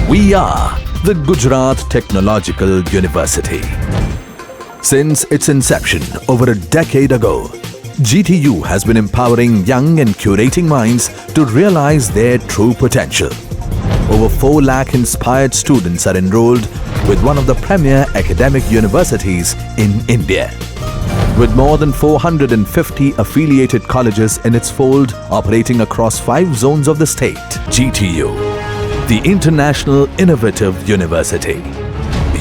We are the Gujarat Technological University. Since its inception over a decade ago, GTU has been empowering young and curating minds to realize their true potential. Over 4 lakh inspired students are enrolled with one of the premier academic universities in India. With more than 450 affiliated colleges in its fold operating across 5 zones of the state, GTU, the International Innovative University,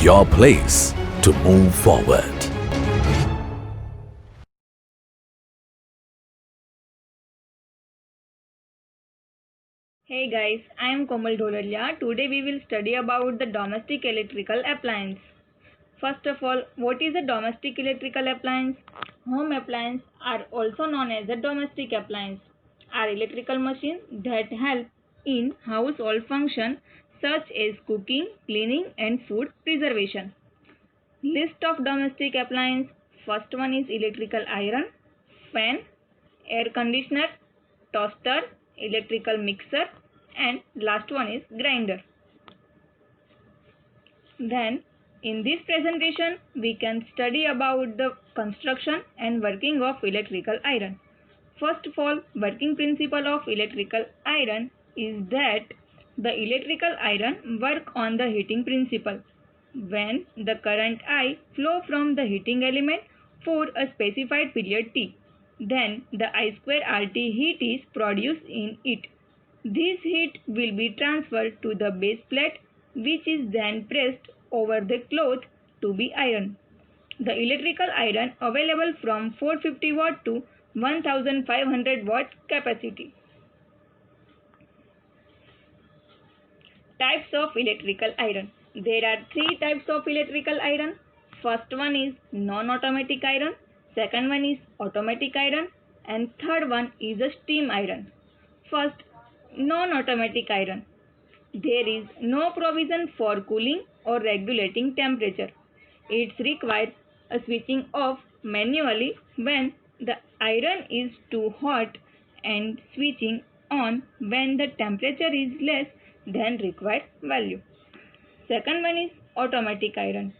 your place to move forward. Hey guys, I am Komal Dholaria. Today we will study about the domestic electrical appliance. First of all, what is a domestic electrical appliance? Home appliance are also known as a domestic appliance, are electrical machines that help in household function such as cooking, cleaning and food preservation. List of domestic appliance. First one is electrical iron, fan, air conditioner, toaster, electrical mixer and last one is grinder. Then in this presentation we can study about the construction and working of electrical iron. First of all, working principle of electrical iron is that the electrical iron work on the heating principle. When the current I flow from the heating element for a specified period T, then the I square RT heat is produced in it. This heat will be transferred to the base plate which is then pressed over the cloth to be ironed. The electrical iron available from 450 watt to 1500 watt capacity. Types of electrical iron. There are 3 types of electrical iron. First one is non-automatic iron, second one is automatic iron and third one is a steam iron. First, non-automatic iron. There is no provision for cooling or regulating temperature. It requires a switching off manually when the iron is too hot and switching on when the temperature is less than required value. Second one is automatic iron.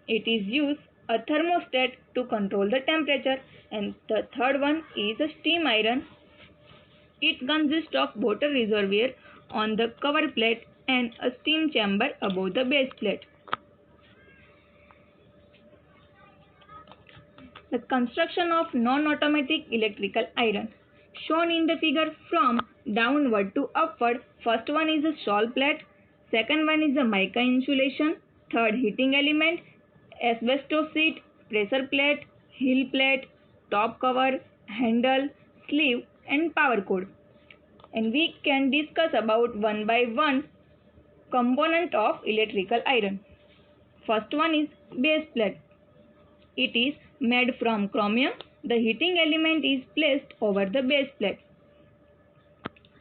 It is used a thermostat to control the temperature and the third one is a steam iron. It consists of water reservoir on the cover plate and a steam chamber above the base plate. The construction of non-automatic electrical iron. Shown in the figure from downward to upward, first one is a shawl plate, second one is a mica insulation, third heating element, asbestos sheet, pressure plate, heel plate, top cover, handle, sleeve and power cord. And we can discuss about one by one component of electrical iron. First one is base plate. It is made from chromium. The heating element is placed over the base plate.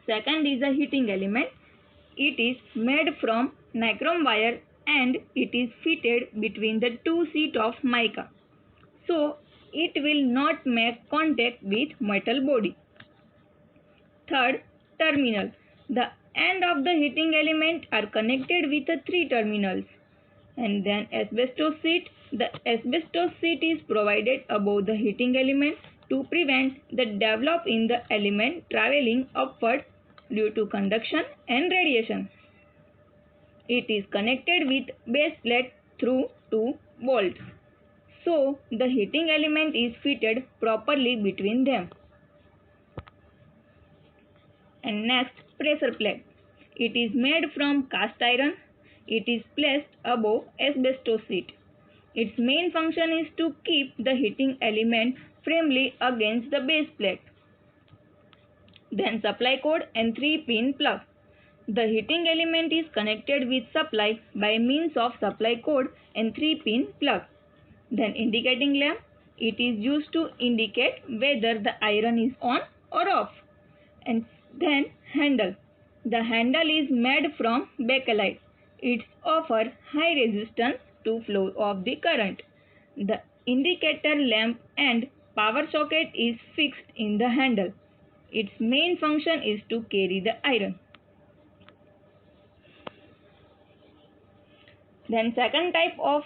Second is a heating element. It is made from nichrome wire and it is fitted between the 2 sheets of mica. So it will not make contact with metal body. Third, terminal. The end of the heating element are connected with the 3 terminals. And then asbestos sheet. The asbestos sheet is provided above the heating element to prevent the develop in the element traveling upward due to conduction and radiation. It is connected with base plate through 2 bolts. So the heating element is fitted properly between them. And next, pressure plate. It is made from cast iron. It is placed above asbestos sheet. Its main function is to keep the heating element firmly against the base plate. Then supply cord and 3-pin plug. The heating element is connected with supply by means of supply cord and 3-pin plug. Then indicating lamp. It is used to indicate whether the iron is on or off. And then handle. The handle is made from bakelite. It offers high resistance to flow of the current. The indicator lamp and power socket is fixed in the handle. Its main function is to carry the iron. Then second type of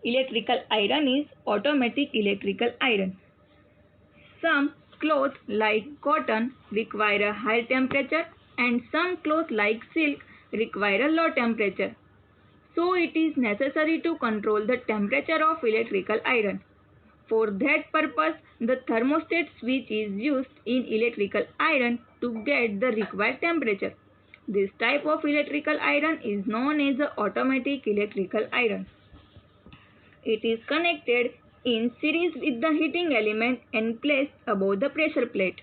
electrical iron is automatic electrical iron. Some clothes like cotton require a high temperature and some clothes like silk require a low temperature. So it is necessary to control the temperature of electrical iron. For that purpose, the thermostat switch is used in electrical iron to get the required temperature. This type of electrical iron is known as the automatic electrical iron. It is connected in series with the heating element and placed above the pressure plate.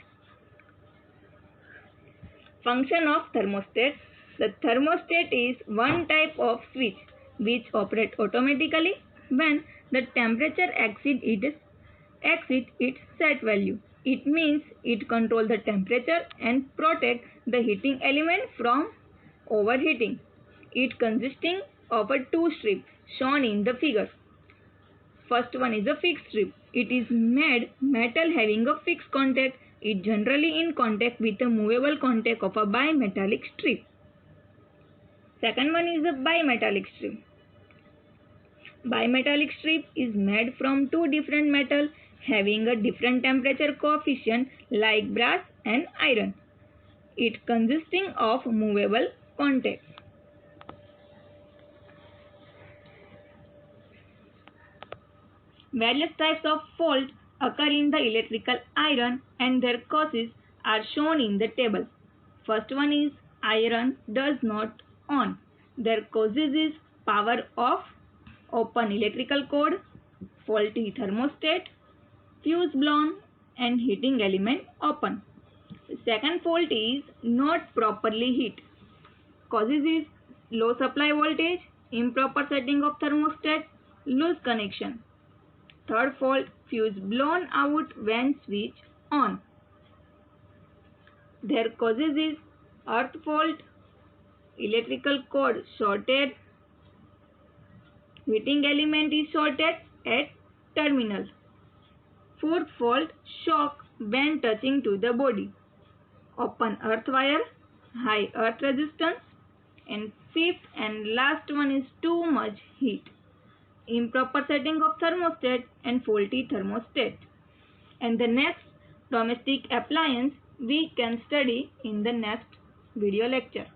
Function of thermostat. The thermostat is one type of switch which operates automatically when the temperature exceeds its set value. It means it controls the temperature and protects the heating element from overheating. It consisting of a two strips shown in the figure. First one is a fixed strip. It is made metal having a fixed contact. It generally in contact with a movable contact of a bimetallic strip. Second one is a bimetallic strip. Bimetallic strip is made from two different metals having a different temperature coefficient like brass and iron. It consisting of movable contacts. Various types of fault occur in the electrical iron and their causes are shown in the table. First one is iron does not on. Their causes is power off, open electrical cord, faulty thermostat, fuse blown and heating element open. The second fault is not properly heat. Causes is low supply voltage, improper setting of thermostat, loose connection. Third fault, fuse blown out when switch on. Their causes is earth fault, electrical cord shorted, heating element is shorted at terminal. Fourth fault, shock when touching to the body, open earth wire, high earth resistance, and fifth and last one is too much heat, improper setting of thermostat and faulty thermostat. And the next domestic appliance we can study in the next video lecture.